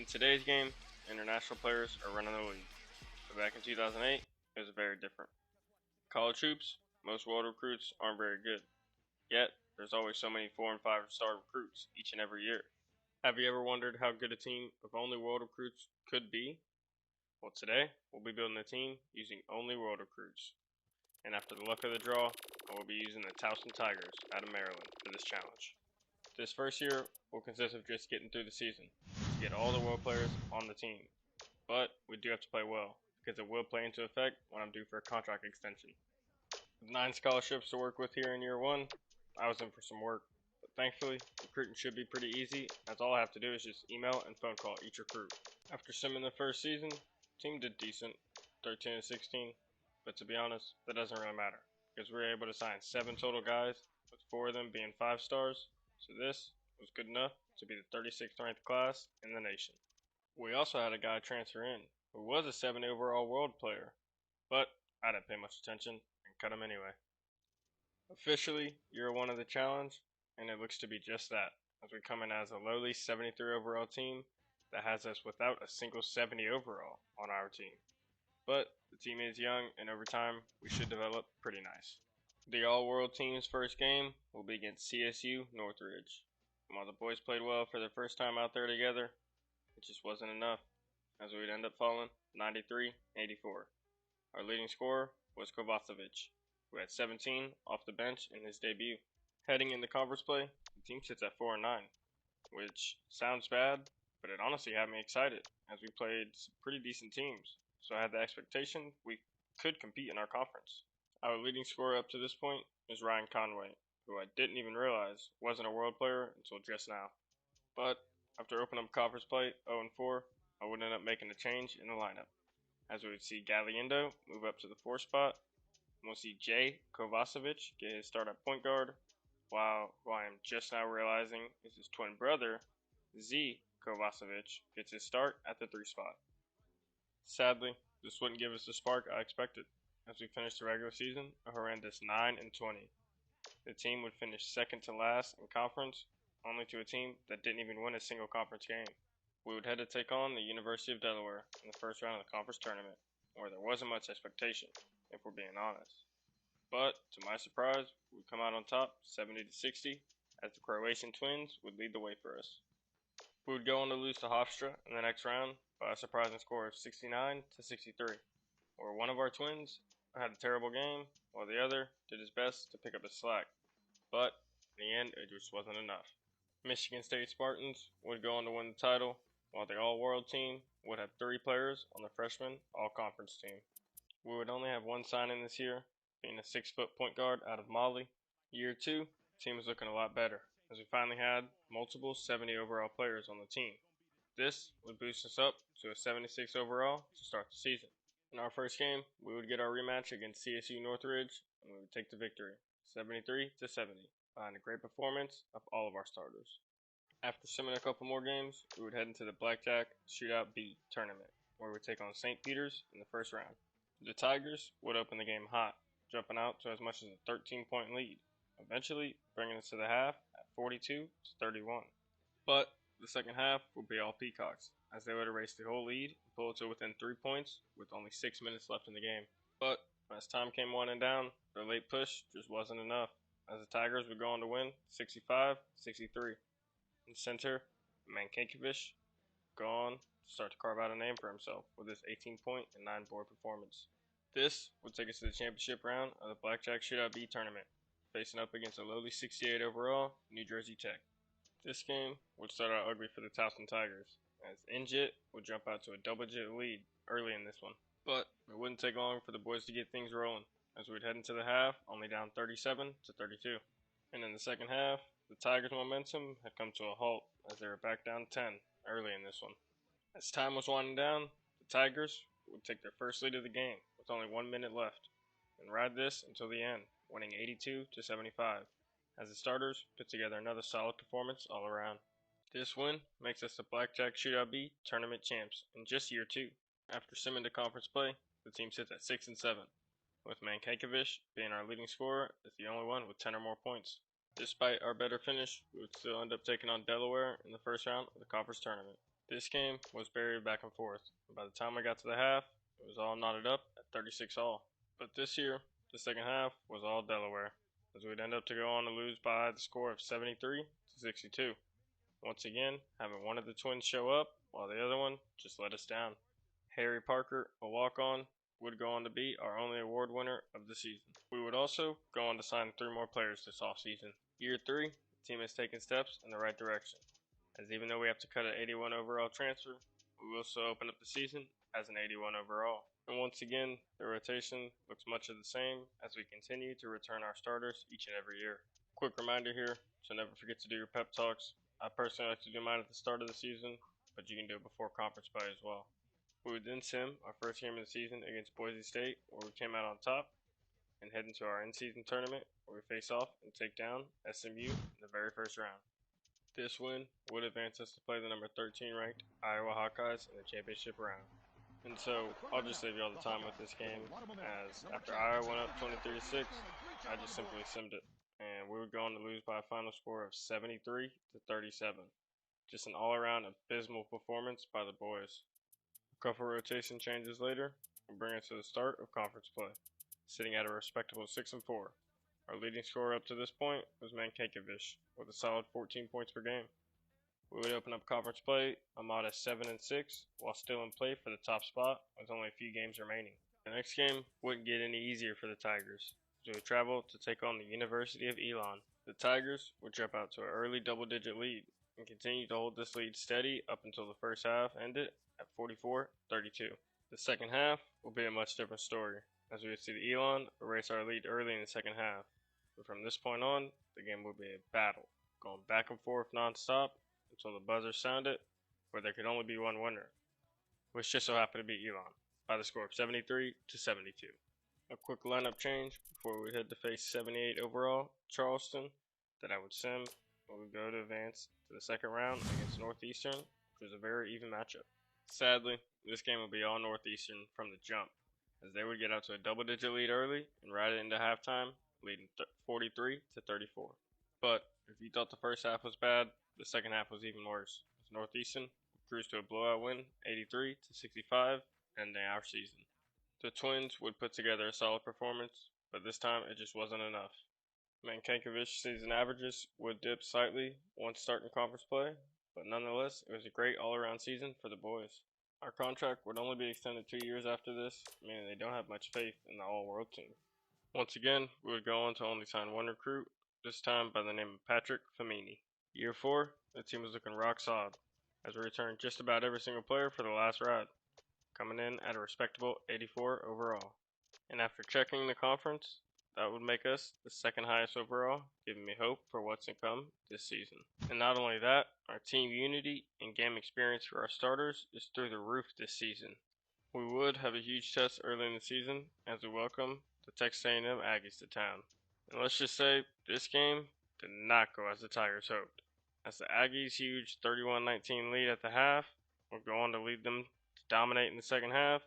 In today's game, international players are running the league, but back in 2008, it was very different. College hoops, most world recruits aren't very good, yet there's always so many 4 and 5-star recruits each and every year. Have you ever wondered how good a team of only world recruits could be? Well, today, we'll be building a team using only world recruits. And after the luck of the draw, I will be using the Towson Tigers out of Maryland for this challenge. This first year will consist of just getting through the season to get all the world players on the team. But we do have to play well, because it will play into effect when I'm due for a contract extension. With 9 scholarships to work with here in year 1, I was in for some work. But thankfully, recruiting should be pretty easy, as all I have to do is just email and phone call each recruit. After simming the first season, the team did decent, 13 and 16. But to be honest, that doesn't really matter, because we were able to sign 7 total guys, with 4 of them being 5 stars. So this was good enough to be the 36th ranked class in the nation. We also had a guy transfer in who was a 70 overall world player, but I didn't pay much attention and cut him anyway. Officially, year 1 of the challenge, and it looks to be just that, as we come in as a lowly 73 overall team that has us without a single 70 overall on our team. But the team is young, and over time, we should develop pretty nice. The all-world team's first game will be against CSU Northridge. And while the boys played well for their first time out there together, it just wasn't enough, as we'd end up falling 93-84. Our leading scorer was Kovacevic, who had 17 off the bench in his debut. Heading into conference play, the team sits at 4-9, which sounds bad, but it honestly had me excited, as we played some pretty decent teams, so I had the expectation we could compete in our conference. Our leading scorer up to this point is Ryan Conway, who I didn't even realize wasn't a world player until just now. But after opening up conference play 0-4, I would end up making a change in the lineup, as we would see Galindo move up to the 4 spot, and we'll see Jay Kovacevic get his start at point guard, while who I am just now realizing is his twin brother, Z Kovacevic, gets his start at the 3 spot. Sadly, this wouldn't give us the spark I expected, as we finished the regular season a horrendous 9-20. The team would finish second to last in conference, only to a team that didn't even win a single conference game. We would head to take on the University of Delaware in the first round of the conference tournament, where there wasn't much expectation, if we're being honest. But, to my surprise, we'd come out on top 70-60, as the Croatian twins would lead the way for us. We would go on to lose to Hofstra in the next round by a surprising score of 69-63, where one of our twins had a terrible game, while the other did his best to pick up his slack. But, in the end, it just wasn't enough. Michigan State Spartans would go on to win the title, while the all-world team would have 3 players on the freshman all-conference team. We would only have 1 signing this year, being a 6-foot point guard out of Mali. Year 2, the team was looking a lot better, as we finally had multiple 70 overall players on the team. This would boost us up to a 76 overall to start the season. In our first game, we would get our rematch against CSU Northridge, and we would take the victory, 73-70, behind a great performance of all of our starters. After simming a couple more games, we would head into the Blackjack Shootout B tournament, where we would take on St. Peter's in the first round. The Tigers would open the game hot, jumping out to as much as a 13-point lead, eventually bringing us to the half at 42-31. But the second half would be all Peacocks, as they would erase the whole lead and pull it to within 3 points with only 6 minutes left in the game. But as time came winding down, their late push just wasn't enough, as the Tigers would go on to win 65-63. In center, Mankankovic go on to start to carve out a name for himself with his 18-point and 9-board performance. This would take us to the championship round of the Blackjack Shootout B tournament, facing up against a lowly 68 overall New Jersey Tech. This game would start out ugly for the Towson Tigers, as Injit would jump out to a double-digit lead early in this one. But it wouldn't take long for the boys to get things rolling, as we'd head into the half only down 37-32. And in the second half, the Tigers' momentum had come to a halt, as they were back down 10 early in this one. As time was winding down, the Tigers would take their first lead of the game with only 1 minute left, and ride this until the end, winning 82-75. As the starters put together another solid performance all around. This win makes us the Blackjack Shootout B tournament champs in just year 2. After simming to conference play, the team sits at 6-7, with Mankankovic being our leading scorer as the only one with 10 or more points. Despite our better finish, we would still end up taking on Delaware in the first round of the conference tournament. This game was buried back and forth, and by the time I got to the half, it was all knotted up at 36 all. But this year, the second half was all Delaware, as we'd end up to go on to lose by the score of 73 to 62. Once again, having one of the twins show up, while the other one just let us down. Harry Parker, a walk-on, would go on to be our only award winner of the season. We would also go on to sign 3 more players this offseason. Year 3, the team has taken steps in the right direction, as even though we have to cut an 81 overall transfer, we will still open up the season as an 81 overall. And once again, the rotation looks much of the same as we continue to return our starters each and every year. Quick reminder here, so never forget to do your pep talks. I personally like to do mine at the start of the season, but you can do it before conference play as well. We would then sim our first game of the season against Boise State, where we came out on top, and head into our in-season tournament, where we face off and take down SMU in the very first round. This win would advance us to play the number 13 ranked Iowa Hawkeyes in the championship round. And so, I'll just save you all the time with this game, as after Iowa went up 23-6, I just simply simmed it, and we would go on to lose by a final score of 73 to 37. Just an all-around abysmal performance by the boys. A couple rotation changes later will bring us to the start of conference play, sitting at a respectable 6-4. Our leading scorer up to this point was Mankankovich, with a solid 14 points per game. We would open up conference play a modest 7-6, while still in play for the top spot with only a few games remaining. The next game wouldn't get any easier for the Tigers, as we would travel to take on the University of Elon. The Tigers would jump out to an early double-digit lead and continue to hold this lead steady up until the first half ended at 44-32. The second half will be a much different story, as we would see the Elon erase our lead early in the second half. But from this point on, the game will be a battle, going back and forth non-stop until the buzzer sounded, where there could only be one winner, which just so happened to be Elon, by the score of 73 to 72. A quick lineup change before we head to face 78 overall Charleston that I would sim when we go to advance to the second round against Northeastern, which was a very even matchup. Sadly, this game will be all Northeastern from the jump, as they would get out to a double-digit lead early and ride it into halftime, leading 43 to 34. But if you thought the first half was bad, the second half was even worse, as Northeastern cruised to a blowout win, 83 to 65, ending our season. The Twins would put together a solid performance, but this time it just wasn't enough. Mankankovich's season averages would dip slightly once starting conference play, but nonetheless, it was a great all-around season for the boys. Our contract would only be extended 2 years after this, meaning they don't have much faith in the all-world team. Once again, we would go on to only sign one recruit, this time by the name of Patrick Famini. Year 4, the team was looking rock solid, as we returned just about every single player for the last ride, coming in at a respectable 84 overall. And after checking the conference, that would make us the second highest overall, giving me hope for what's to come this season. And not only that, our team unity and game experience for our starters is through the roof this season. We would have a huge test early in the season as we welcome the Texas A&M Aggies to town. And let's just say, this game did not go as the Tigers hoped, as the Aggies' huge 31-19 lead at the half would go on to lead them to dominate in the second half,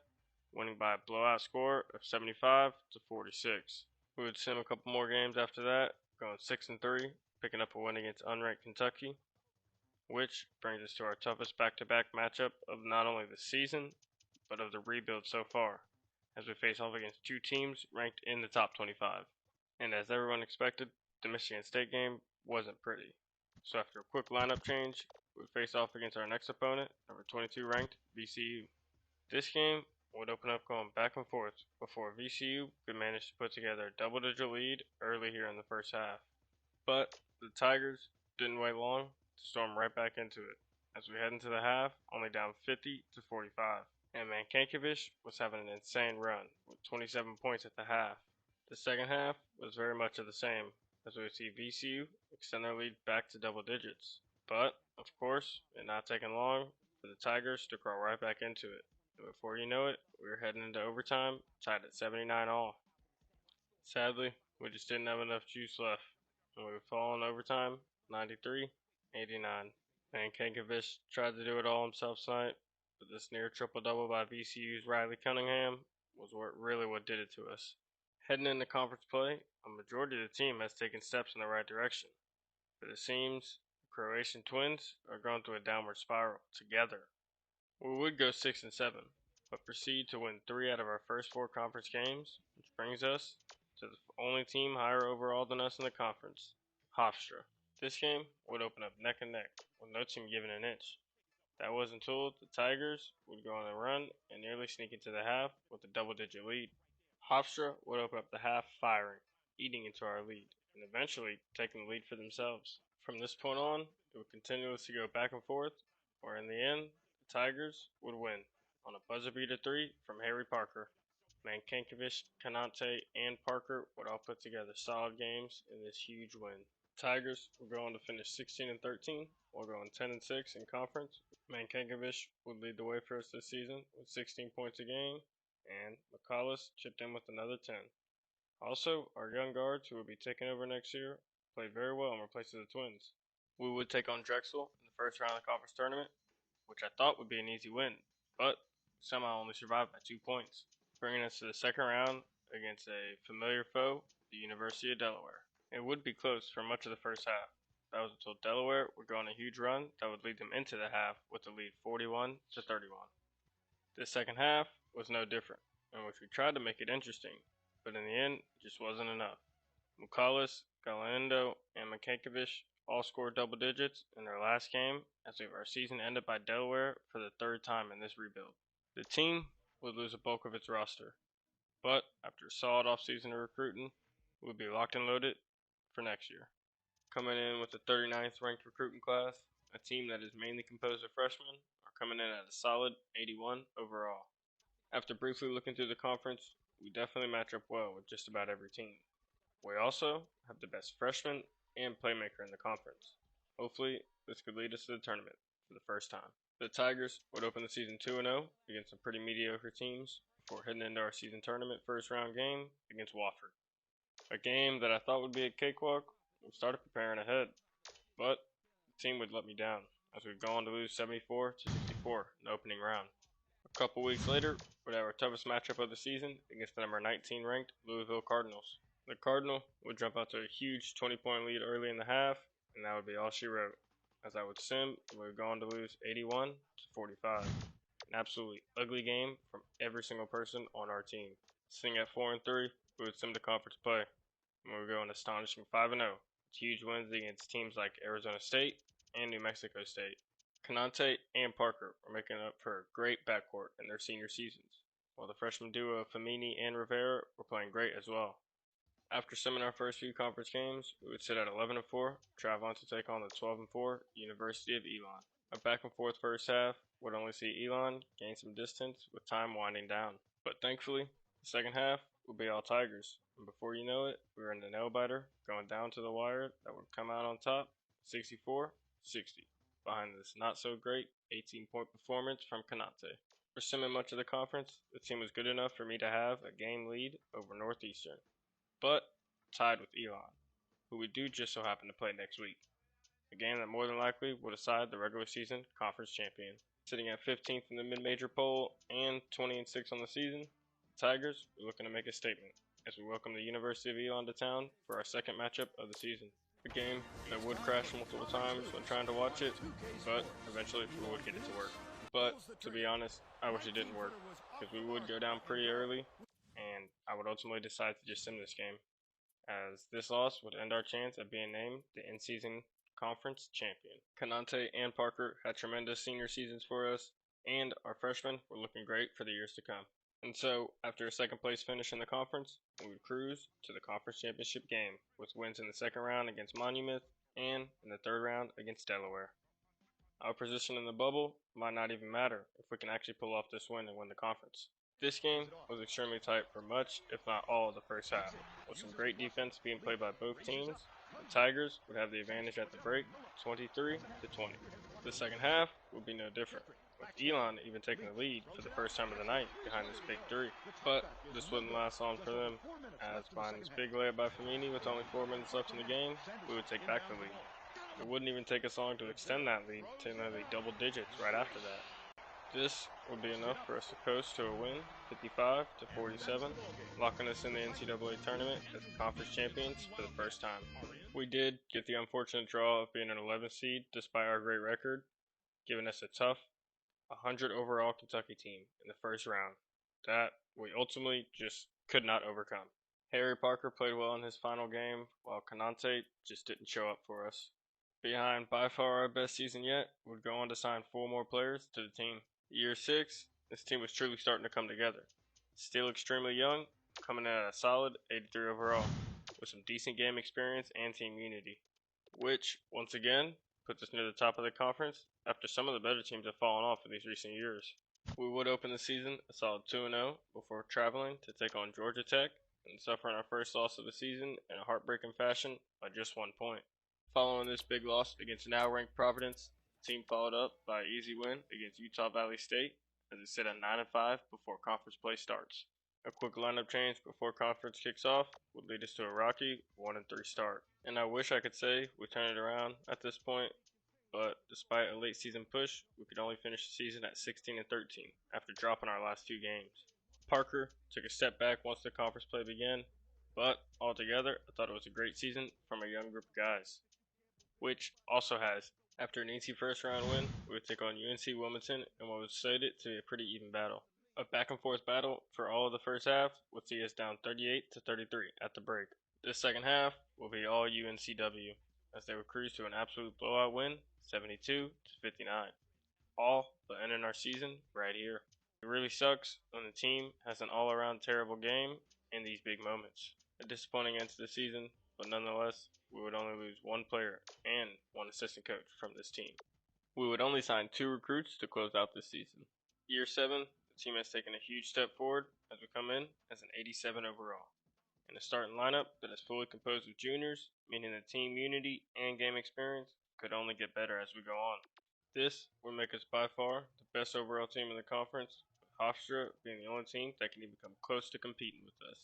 winning by a blowout score of 75 to 46. We would sim a couple more games after that, going 6-3, picking up a win against unranked Kentucky, which brings us to our toughest back-to-back matchup of not only the season, but of the rebuild so far, as we face off against 2 teams ranked in the top 25. And as everyone expected, the Michigan State game wasn't pretty. So after a quick lineup change, we would face off against our next opponent, number 22 ranked VCU. This game would open up going back and forth before VCU could manage to put together a double-digit lead early here in the first half. But the Tigers didn't wait long to storm right back into it, as we head into the half only down 50 to 45. And Mankankovich was having an insane run with 27 points at the half. The second half was very much of the same, as we would see VCU extend their lead back to double digits. But, of course, it not taking long for the Tigers to crawl right back into it. And before you know it, we were heading into overtime, tied at 79 all. Sadly, we just didn't have enough juice left, and we would fall in overtime, 93-89. Mankankovich tried to do it all himself tonight, but this near triple-double by VCU's Riley Cunningham was what did it to us. Heading into conference play, a majority of the team has taken steps in the right direction, but it seems the Croatian Twins are going through a downward spiral together. We would go 6-7, but proceed to win 3 out of our first 4 conference games, which brings us to the only team higher overall than us in the conference, Hofstra. This game would open up neck and neck, with no team giving an inch. That was until the Tigers would go on a run and nearly sneak into the half with a double-digit lead. Hofstra would open up the half firing, eating into our lead, and eventually taking the lead for themselves. From this point on, it would continuously go back and forth, where in the end, the Tigers would win on a buzzer beater 3 from Harry Parker. Mankankovich, Kanate, and Parker would all put together solid games in this huge win. Tigers would go on to finish 16-13, while going 10-6 in conference. Mankankovich would lead the way for us this season with 16 points a game, and McCallus chipped in with another 10. Also, our young guards, who will be taking over next year, played very well in replace of the Twins. We would take on Drexel in the first round of the conference tournament, which I thought would be an easy win, but somehow only survived by 2 points, bringing us to the second round against a familiar foe, the University of Delaware. It would be close for much of the first half. That was until Delaware would go on a huge run that would lead them into the half with the lead 41-31. The second half was no different, in which we tried to make it interesting, but in the end, it just wasn't enough. Mukalis, Galindo, and Mankankovich all scored double digits in their last game, as our season ended by Delaware for the 3rd time in this rebuild. The team would lose a bulk of its roster, but after a solid offseason of recruiting, we would be locked and loaded for next year. Coming in with the 39th ranked recruiting class, a team that is mainly composed of freshmen, are coming in at a solid 81 overall. After briefly looking through the conference, we definitely match up well with just about every team. We also have the best freshman and playmaker in the conference. Hopefully, this could lead us to the tournament for the first time. The Tigers would open the season 2-0 against some pretty mediocre teams before heading into our season tournament first round game against Wofford. A game that I thought would be a cakewalk. We started preparing ahead, but the team would let me down as we'd go on to lose 74-64 in the opening round. A couple weeks later, we'd have our toughest matchup of the season against the number 19 ranked Louisville Cardinals. The Cardinal would jump out to a huge 20-point lead early in the half, and that would be all she wrote, as I would sim and we would go on to lose 81-45. An absolutely ugly game from every single person on our team. Sitting at 4-3, we would sim to conference play, and we would go an astonishing 5-0, with huge wins against teams like Arizona State and New Mexico State. Kanate and Parker were making up for a great backcourt in their senior seasons, while the freshman duo Famini and Rivera were playing great as well. After simming our first few conference games, we would sit at 11-4, travel on to take on the 12-4 University of Elon. A back and forth first half would only see Elon gain some distance with time winding down. But thankfully, the second half would be all Tigers, and before you know it, we were in the nail biter, going down to the wire that would come out on top, 64-60, behind this not so great 18-point performance from Kanate. For simming much of the conference, the team was good enough for me to have a game lead over Northeastern, but tied with Elon, who we do just so happen to play next week. A game that more than likely will decide the regular season conference champion. Sitting at 15th in the mid-major poll and 20-6 on the season, the Tigers are looking to make a statement as we welcome the University of Elon to town for our second matchup of the season. A game that would crash multiple times when trying to watch it, but eventually we would get it to work. But to be honest, I wish it didn't work, because we would go down pretty early, and I would ultimately decide to just sim this game, as this loss would end our chance at being named the in-season conference champion. Kanante and Parker had tremendous senior seasons for us, and our freshmen were looking great for the years to come. And so, after a second place finish in the conference, we would cruise to the conference championship game, with wins in the second round against Monument and in the third round against Delaware. Our position in the bubble might not even matter if we can actually pull off this win and win the conference. This game was extremely tight for much, if not all, of the first half, with some great defense being played by both teams. The Tigers would have the advantage at the break, 23-20. The second half would be no different, with Elon even taking the lead for the first time of the night behind this big three. But this wouldn't last long for them, as behind this big layup by Famini with only 4 minutes left in the game, we would take back the lead. It wouldn't even take us long to extend that lead to nearly double digits right after that. This would be enough for us to coast to a win, 55-47, locking us in the NCAA tournament as the conference champions for the first time. We did get the unfortunate draw of being an 11th seed despite our great record, giving us a tough a 100 overall Kentucky team in the first round that we ultimately just could not overcome. Harry Parker played well in his final game, while Konate just didn't show up for us. Behind by far our best season yet, would go on to sign 4 more players to the team. Year 6, this team was truly starting to come together. Still extremely young, coming in at a solid 83 overall, with some decent game experience and team unity, which, once again, puts us near the top of the conference after some of the better teams have fallen off in these recent years. We would open the season a solid 2-0 before traveling to take on Georgia Tech and suffering our first loss of the season in a heartbreaking fashion by just 1 point. Following this big loss against now-ranked Providence, the team followed up by an easy win against Utah Valley State as it sit at 9-5 before conference play starts. A quick lineup change before conference kicks off would lead us to a rocky 1-3 start. And I wish I could say we turned it around at this point, but despite a late season push, we could only finish the season at 16-13 after dropping our last 2 games. Parker took a step back once the conference play began, but altogether, I thought it was a great season from a young group of guys, which also has, after an easy first round win, we would take on UNC Wilmington in what was slated to be a pretty even battle. A back and forth battle for all of the first half would see us down 38-33 at the break. This second half will be all UNCW, as they would cruise to an absolute blowout win, 72-59. All but ending our season right here. It really sucks when the team has an all-around terrible game in these big moments. A disappointing end to the season, but nonetheless, we would only lose 1 player and 1 assistant coach from this team. We would only sign 2 recruits to close out this season. Year 7, the team has taken a huge step forward as we come in as an 87 overall, in a starting lineup that is fully composed of juniors, meaning the team unity and game experience could only get better as we go on. This would make us by far the best overall team in the conference, with Hofstra being the only team that can even come close to competing with us.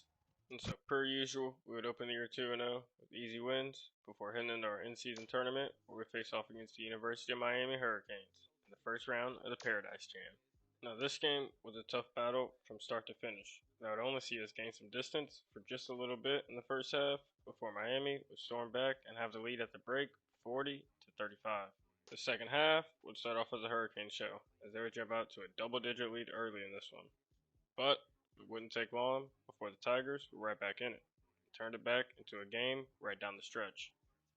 And so, per usual, we would open the year 2-0 with easy wins before heading into our in-season tournament where we face off against the University of Miami Hurricanes in the first round of the Paradise Jam. Now, this game was a tough battle from start to finish. That would only see us gain some distance for just a little bit in the first half before Miami would storm back and have the lead at the break 40-35. The second half would start off as a Hurricane show, as they would jump out to a double-digit lead early in this one. But it wouldn't take long before the Tigers were right back in it, and turned it back into a game right down the stretch.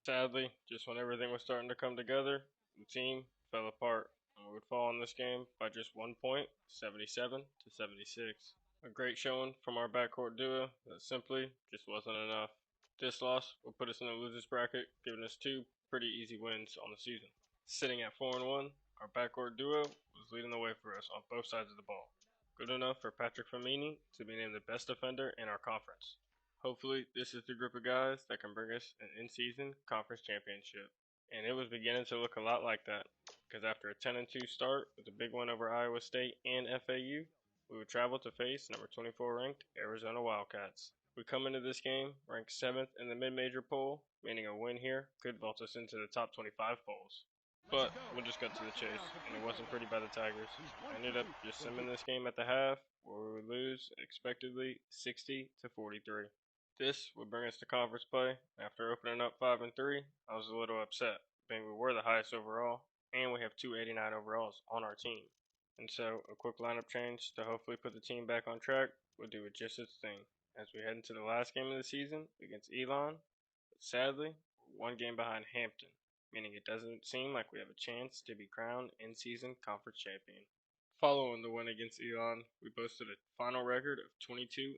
Sadly, just when everything was starting to come together, the team fell apart, and we would fall in this game by just 1 point, 77-76. A great showing from our backcourt duo that simply just wasn't enough. This loss would put us in the losers bracket, giving us 2 pretty easy wins on the season. Sitting at 4-1, our backcourt duo was leading the way for us on both sides of the ball. Good enough for Patrick Famini to be named the best defender in our conference. Hopefully, this is the group of guys that can bring us an in-season conference championship. And it was beginning to look a lot like that, because after a 10-2 start with a big win over Iowa State and FAU, we would travel to face number 24 ranked Arizona Wildcats. We come into this game ranked 7th in the mid-major poll, meaning a win here could vault us into the top 25 polls. But we'll just cut to the chase, and it wasn't pretty by the Tigers. I ended up just simming this game at the half, where we would lose expectedly 60-43. This would bring us to conference play. After opening up 5-3, I was a little upset, being we were the highest overall, and we have 289 overalls on our team. And so, a quick lineup change to hopefully put the team back on track would do it just its thing, as we head into the last game of the season against Elon. But sadly, we're 1 game behind Hampton, meaning it doesn't seem like we have a chance to be crowned in-season conference champion. Following the win against Elon, we boasted a final record of 22-7,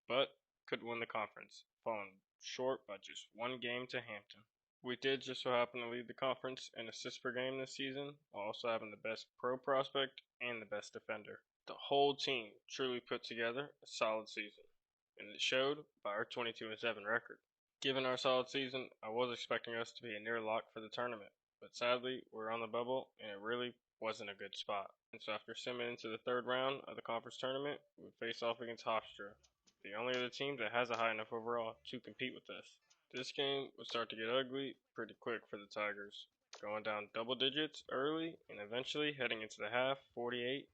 but couldn't win the conference, falling short by just 1 game to Hampton. We did just so happen to lead the conference in assists per game this season, while also having the best pro prospect and the best defender. The whole team truly put together a solid season, and it showed by our 22-7 record. Given our solid season, I was expecting us to be a near lock for the tournament, but sadly, we're on the bubble, and it really wasn't a good spot. And so after simming into the 3rd round of the conference tournament, we would face off against Hofstra, the only other team that has a high enough overall to compete with us. This game would start to get ugly pretty quick for the Tigers, going down double digits early and eventually heading into the half 48-40.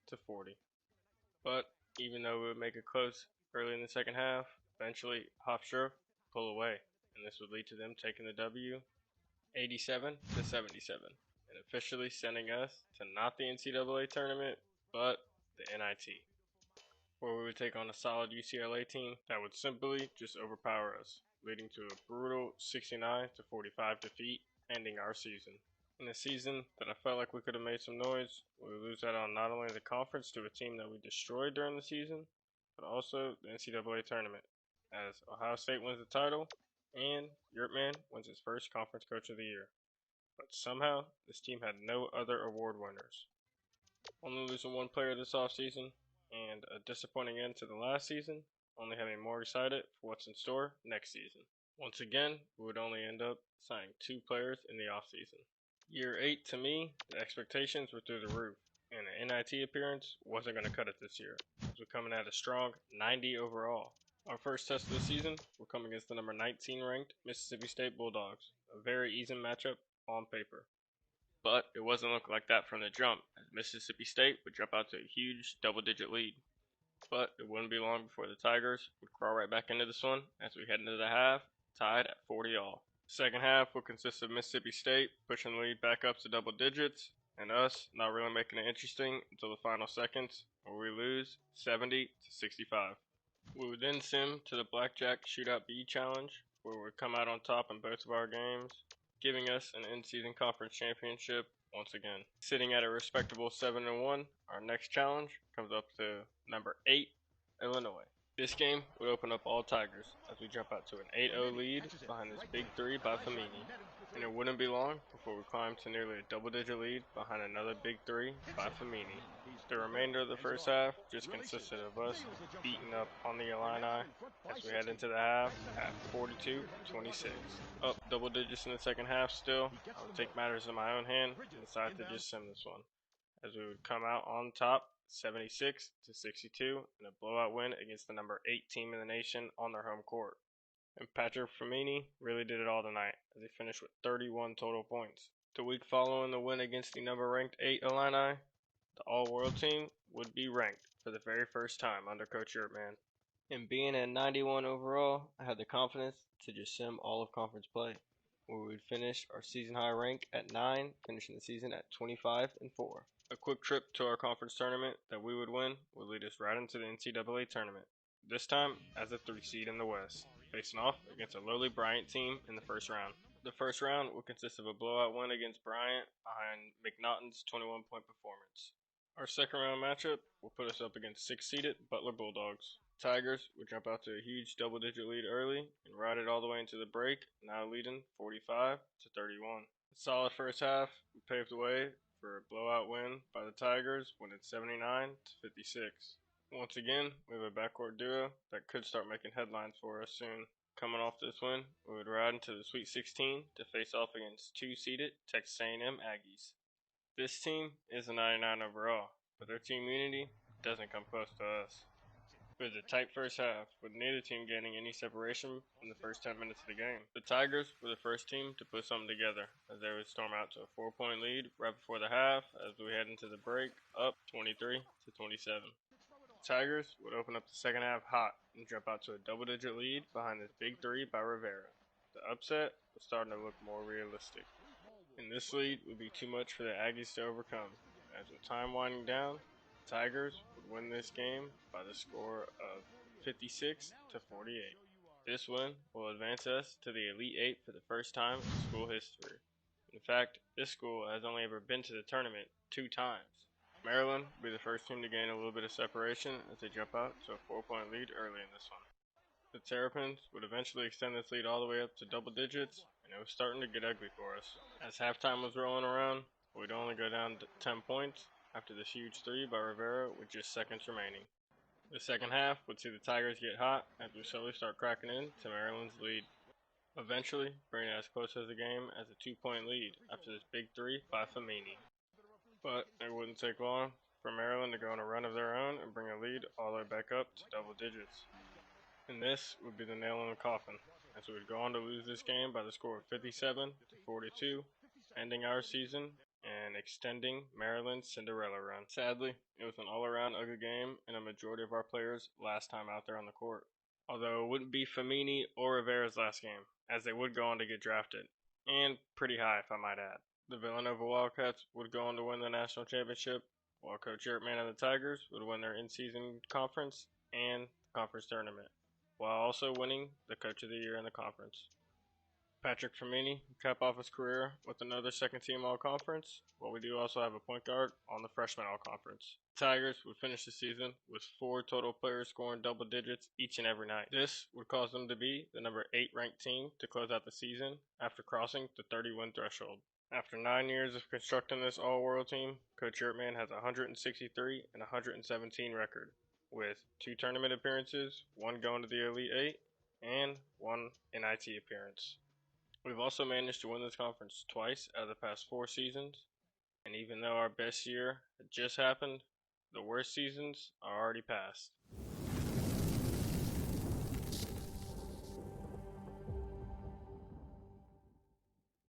But even though we would make it close early in the second half, eventually Hofstra pull away, and this would lead to them taking the W 87-77. and officially sending us to not the NCAA tournament, but the NIT, where we would take on a solid UCLA team that would simply just overpower us, leading to a brutal 69-45 defeat, ending our season. In a season that I felt like we could have made some noise, we would lose out on not only the conference to a team that we destroyed during the season, but also the NCAA tournament, as Ohio State wins the title and Yurtman wins his first Conference Coach of the Year. But somehow, this team had no other award winners. Only losing one player this offseason, and a disappointing end to the last season, only having more excited for what's in store next season. Once again, we would only end up signing 2 players in the offseason. Year 8, to me, the expectations were through the roof, and an NIT appearance wasn't going to cut it this year, as we're coming at a strong 90 overall. Our first test of the season will come against the number 19 ranked Mississippi State Bulldogs, a very easy matchup on paper. But it wasn't looking like that from the jump, as Mississippi State would jump out to a huge double-digit lead. But it wouldn't be long before the Tigers would crawl right back into this one as we head into the half, tied at 40-all. The second half will consist of Mississippi State pushing the lead back up to double digits, and us not really making it interesting until the final seconds, where we lose 70-65. We would then sim to the Blackjack Shootout B Challenge, where we would come out on top in both of our games, giving us an in-season conference championship once again. Sitting at a respectable 7-1, our next challenge comes up to number 8, Illinois. This game would open up all Tigers as we jump out to an 8-0 lead behind this big 3 by Famini, and it wouldn't be long before we climbed to nearly a double-digit lead behind another big 3 by Famini. The remainder of the first half just consisted of us beating up on the Illini as we head into the half at 42-26. Up double digits in the second half still, I would take matters in my own hand and decide to just sim this one, as we would come out on top 76-62 in a blowout win against the number 8 team in the nation on their home court. And Patrick Famini really did it all tonight, as he finished with 31 total points. The week following the win against the number ranked 8 Illini, the all-world team would be ranked for the very first time under Coach Yurtman. And being at 91 overall, I had the confidence to just sim all of conference play, where we would finish our season high rank at 9, finishing the season at 25-4. A quick trip to our conference tournament that we would win would lead us right into the NCAA tournament, this time as a 3 seed in the West, facing off against a lowly Bryant team in the first round. The first round would consist of a blowout win against Bryant behind McNaughton's 21-point performance. Our second round matchup will put us up against 6-seeded Butler Bulldogs. Tigers would jump out to a huge double-digit lead early and ride it all the way into the break, now leading 45-31. A solid first half paved the way for a blowout win by the Tigers, winning 79-56. Once again, we have a backcourt duo that could start making headlines for us soon. Coming off this win, we would ride into the Sweet 16 to face off against 2-seeded Texas A&M Aggies. This team is a 99 overall, but their team unity doesn't come close to us. It was a tight first half, with neither team gaining any separation in the first 10 minutes of the game. The Tigers were the first team to put something together, as they would storm out to a 4-point lead right before the half as we head into the break, up 23-27. The Tigers would open up the second half hot and jump out to a double-digit lead behind this big 3 by Rivera. The upset was starting to look more realistic, and this lead would be too much for the Aggies to overcome, as with time winding down, the Tigers would win this game by the score of 56-48. This win will advance us to the Elite 8 for the first time in school history. In fact, this school has only ever been to the tournament 2 times. Maryland will be the first team to gain a little bit of separation as they jump out to a 4-point lead early in this one. The Terrapins would eventually extend this lead all the way up to double digits, and it was starting to get ugly for us. As halftime was rolling around, we'd only go down to 10 points after this huge 3 by Rivera with just seconds remaining. The second half would see the Tigers get hot as we slowly start cracking in to Maryland's lead, eventually bringing it as close as the game as a 2-point lead after this big 3 by Famini. But it wouldn't take long for Maryland to go on a run of their own and bring a lead all the way back up to double digits. And this would be the nail in the coffin, as we would go on to lose this game by the score of 57-42, ending our season and extending Maryland's Cinderella run. Sadly, it was an all-around ugly game and a majority of our players' last time out there on the court. Although it wouldn't be Famini or Rivera's last game, as they would go on to get drafted, and pretty high if I might add. The Villanova Wildcats would go on to win the national championship, while Coach Yertman and the Tigers would win their in-season conference and conference tournament, while also winning the Coach of the Year in the conference. Patrick Tremini would cap off his career with another second-team All-Conference, while we do also have a point guard on the freshman All-Conference. The Tigers would finish the season with 4 total players scoring double digits each and every night. This would cause them to be the number 8 ranked team to close out the season after crossing the 30-win threshold. After 9 years of constructing this all-world team, Coach Yertman has a 163 and 117 record, with 2 tournament appearances, 1 going to the Elite 8, and 1 NIT appearance. We've also managed to win this conference twice out of the past 4 seasons, and even though our best year had just happened, the worst seasons are already past.